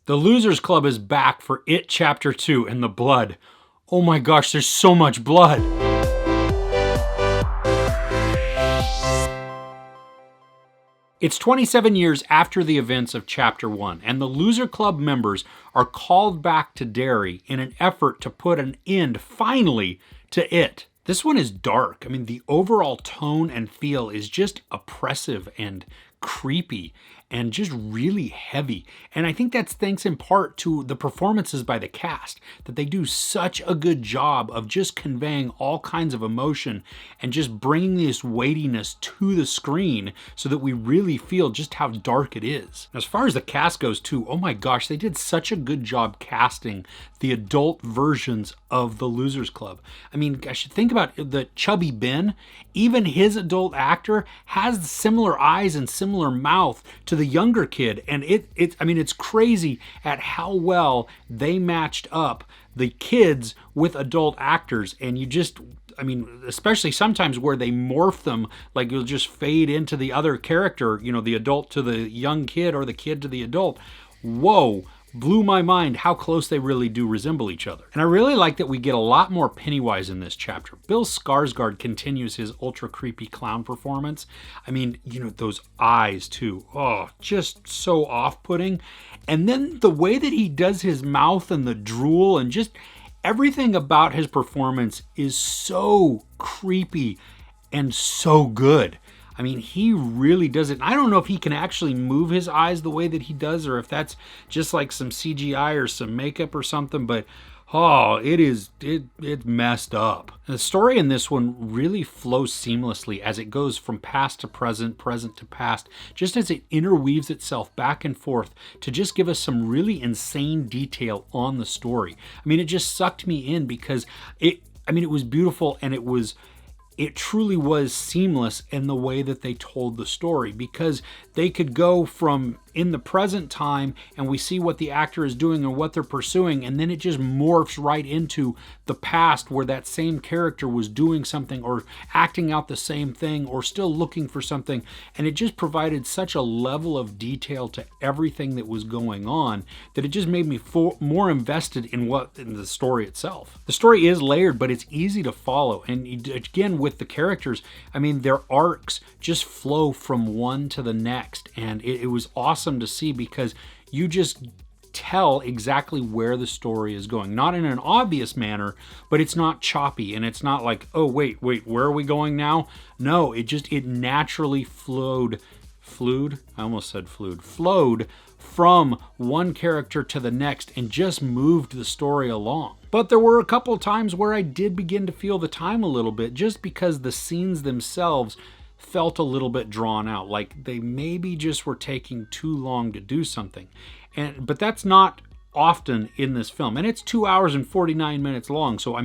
The Losers Club is back for It Chapter 2 and the blood. Oh my gosh, there's so much blood. It's 27 years after the events of Chapter 1, and the Loser Club members are called back to Derry in an effort to put an end, finally, to It. This one is dark. I mean, the overall tone and feel is just oppressive and creepy and just really heavy. And I think that's thanks in part to the performances by the cast, that they do such a good job of just conveying all kinds of emotion and just bringing this weightiness to the screen so that we really feel just how dark it is. As far as the cast goes too, oh my gosh, they did such a good job casting the adult versions of the Losers Club. I mean, I should think about the chubby Ben. Even his adult actor has similar eyes and similar mouth to the younger kid, and it's crazy at how well they matched up the kids with adult actors. And you just, especially sometimes where they morph them, like you'll just fade into the other character, the adult to the young kid or the kid to the adult. Whoa. Blew my mind how close they really do resemble each other. And I really like that we get a lot more Pennywise in this chapter. Bill Skarsgard continues his ultra creepy clown performance. Those eyes too. Oh, just so off-putting. And then the way that he does his mouth and the drool and just everything about his performance is so creepy and so good. I mean, he really does it. I don't know if he can actually move his eyes the way that he does, or if that's just like some CGI or some makeup or something, but it's messed up. The story in this one really flows seamlessly as it goes from past to present, present to past, just as it interweaves itself back and forth to just give us some really insane detail on the story. I mean, it just sucked me in because it was beautiful, and it truly was seamless in the way that they told the story, because they could go from in the present time and we see what the actor is doing or what they're pursuing, and then it just morphs right into the past where that same character was doing something or acting out the same thing or still looking for something, and it just provided such a level of detail to everything that was going on that it just made me more invested in the story itself. The story is layered, but it's easy to follow, and again with the characters, their arcs just flow from one to the next, and it was awesome to see because you just tell exactly where the story is going. Not in an obvious manner, but it's not choppy, and it's not like, oh, wait, where are we going now? No, it naturally flowed from one character to the next and just moved the story along. But there were a couple of times where I did begin to feel the time a little bit, just because the scenes themselves felt a little bit drawn out, like they maybe just were taking too long to do something. But that's not often in this film, and it's 2 hours and 49 minutes long, so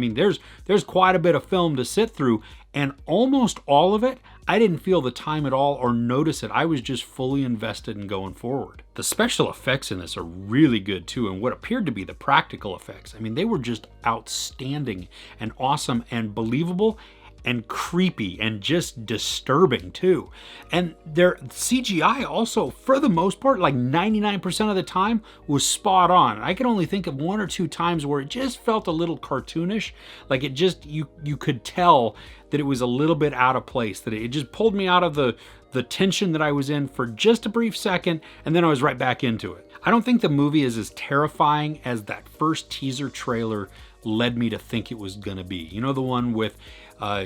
there's quite a bit of film to sit through, and almost all of it I didn't feel the time at all or notice it. I was just fully invested in going forward. The special effects in this are really good too, and what appeared to be the practical effects, they were just outstanding and awesome and believable and creepy and just disturbing too. And their CGI also, for the most part, like 99% of the time, was spot on. I can only think of one or two times where it just felt a little cartoonish, like it just, you could tell that it was a little bit out of place, that it just pulled me out of the tension that I was in for just a brief second, and then I was right back into it. I don't think the movie is as terrifying as that first teaser trailer led me to think it was gonna be. The one with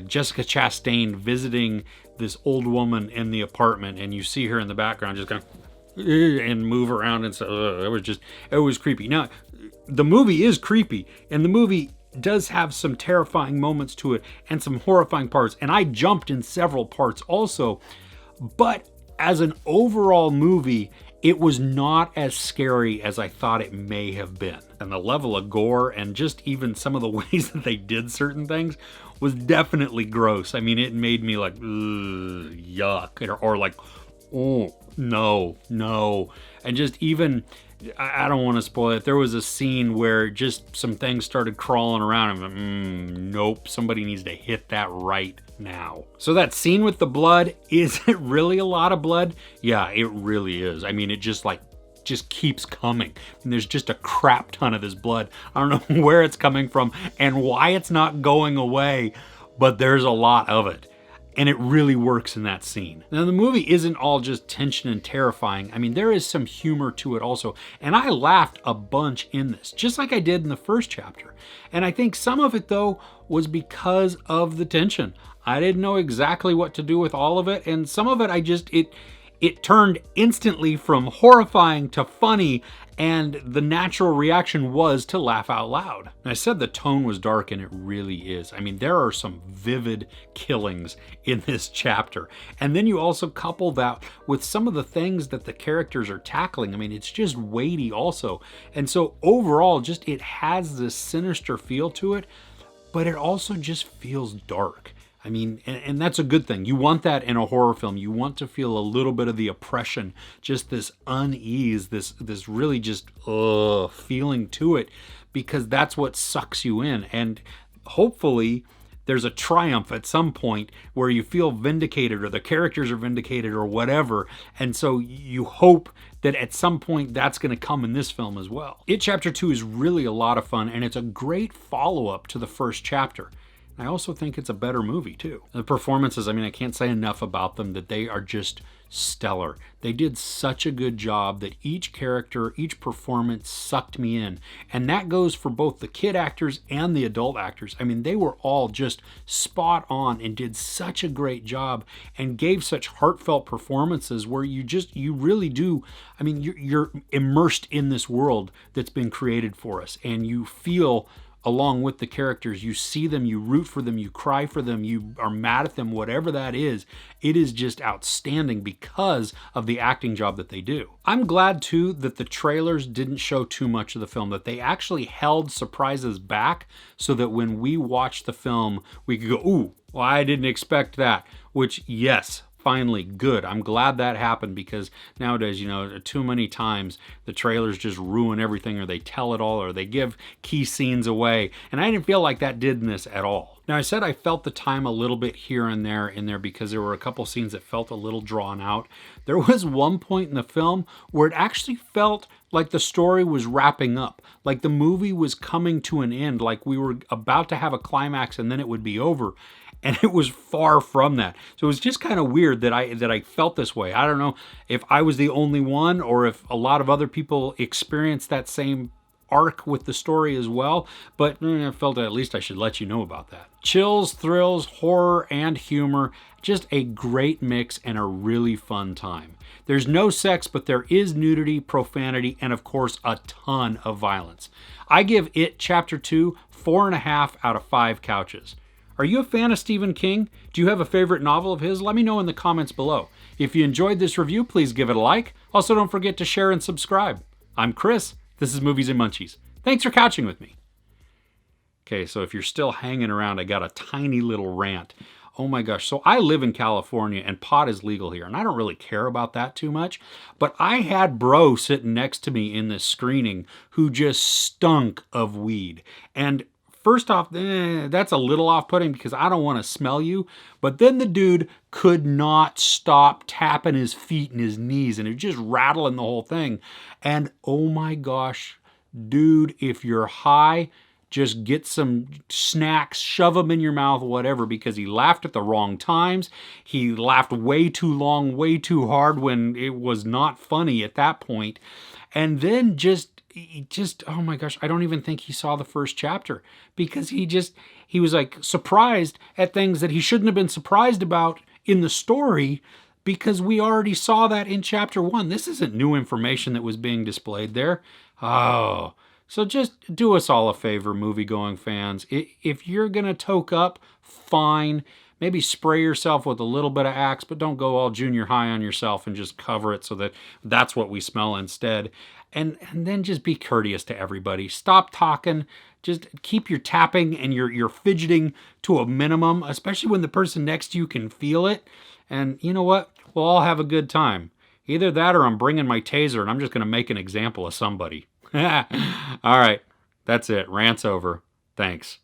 Jessica Chastain visiting this old woman in the apartment, and you see her in the background just kind of and move around, and so it was creepy. Now, the movie is creepy, and the movie does have some terrifying moments to it and some horrifying parts, and I jumped in several parts also, but as an overall movie, it was not as scary as I thought it may have been. And the level of gore and just even some of the ways that they did certain things was definitely gross. It made me like, yuck, or like, oh, no. And just even, I don't want to spoil it, there was a scene where just some things started crawling around and nope, somebody needs to hit that right now. So that scene with the blood, is it really a lot of blood? Yeah, it really is. It just like just keeps coming. And there's just a crap ton of this blood. I don't know where it's coming from and why it's not going away, but there's a lot of it. And it really works in that scene. Now, the movie isn't all just tension and terrifying. I mean, there is some humor to it also. And I laughed a bunch in this, just like I did in the first chapter. And I think some of it, though, was because of the tension. I didn't know exactly what to do with all of it. And some of it, it turned instantly from horrifying to funny, and the natural reaction was to laugh out loud. And I said the tone was dark, and it really is. I mean, there are some vivid killings in this chapter. And then you also couple that with some of the things that the characters are tackling. I mean, it's just weighty also. And so overall, just it has this sinister feel to it, but it also just feels dark. I mean, and that's a good thing. You want that in a horror film. You want to feel a little bit of the oppression, just this unease, this really just feeling to it, because that's what sucks you in. And hopefully there's a triumph at some point where you feel vindicated, or the characters are vindicated, or whatever. And so you hope that at some point that's going to come in this film as well. It Chapter 2 is really a lot of fun, and it's a great follow-up to the first chapter. I also think it's a better movie, too. The performances, I mean, I can't say enough about them, that they are just stellar. They did such a good job that each character, each performance sucked me in. And that goes for both the kid actors and the adult actors. I mean, they were all just spot on and did such a great job and gave such heartfelt performances where you really do, I mean, you're immersed in this world that's been created for us, and you feel along with the characters. You see them, you root for them, you cry for them, you are mad at them, whatever that is. It is just outstanding because of the acting job that they do. I'm glad too that the trailers didn't show too much of the film, that they actually held surprises back so that when we watch the film, we could go, ooh, well, I didn't expect that, which, yes, finally, good. I'm glad that happened, because nowadays, too many times the trailers just ruin everything, or they tell it all, or they give key scenes away. And I didn't feel like that did in this at all. Now, I said I felt the time a little bit here and there in there because there were a couple scenes that felt a little drawn out. There was one point in the film where it actually felt like the story was wrapping up, like the movie was coming to an end, like we were about to have a climax and then it would be over. And it was far from that. So it was just kind of weird that I felt this way. I don't know if I was the only one, or if a lot of other people experienced that same arc with the story as well. But I felt at least I should let you know about that. Chills, thrills, horror, and humor. Just a great mix and a really fun time. There's no sex, but there is nudity, profanity, and of course a ton of violence. I give It Chapter 2 4.5 out of 5 couches. Are you a fan of Stephen King? Do you have a favorite novel of his? Let me know in the comments below. If you enjoyed this review, please give it a like. Also, don't forget to share and subscribe. I'm Chris. This is Movies and Munchies. Thanks for couching with me. Okay, so if you're still hanging around, I got a tiny little rant. Oh my gosh, so I live in California and pot is legal here, and I don't really care about that too much, but I had bro sitting next to me in this screening who just stunk of weed. And first off, that's a little off-putting because I don't want to smell you. But then the dude could not stop tapping his feet and his knees, and it just rattling the whole thing. And oh my gosh, dude, if you're high, just get some snacks, shove them in your mouth, whatever, because he laughed at the wrong times. He laughed way too long, way too hard when it was not funny at that point. And then oh my gosh, I don't even think he saw the first chapter, because he was like surprised at things that he shouldn't have been surprised about in the story, because we already saw that in Chapter 1. This isn't new information that was being displayed there. Oh, so just do us all a favor, movie-going fans. If you're going to toke up, fine. Maybe spray yourself with a little bit of Axe, but don't go all junior high on yourself and just cover it so that that's what we smell instead. And then just be courteous to everybody. Stop talking. Just keep your tapping and your fidgeting to a minimum, especially when the person next to you can feel it. And you know what? We'll all have a good time. Either that, or I'm bringing my taser and I'm just going to make an example of somebody. All right. That's it. Rant's over. Thanks.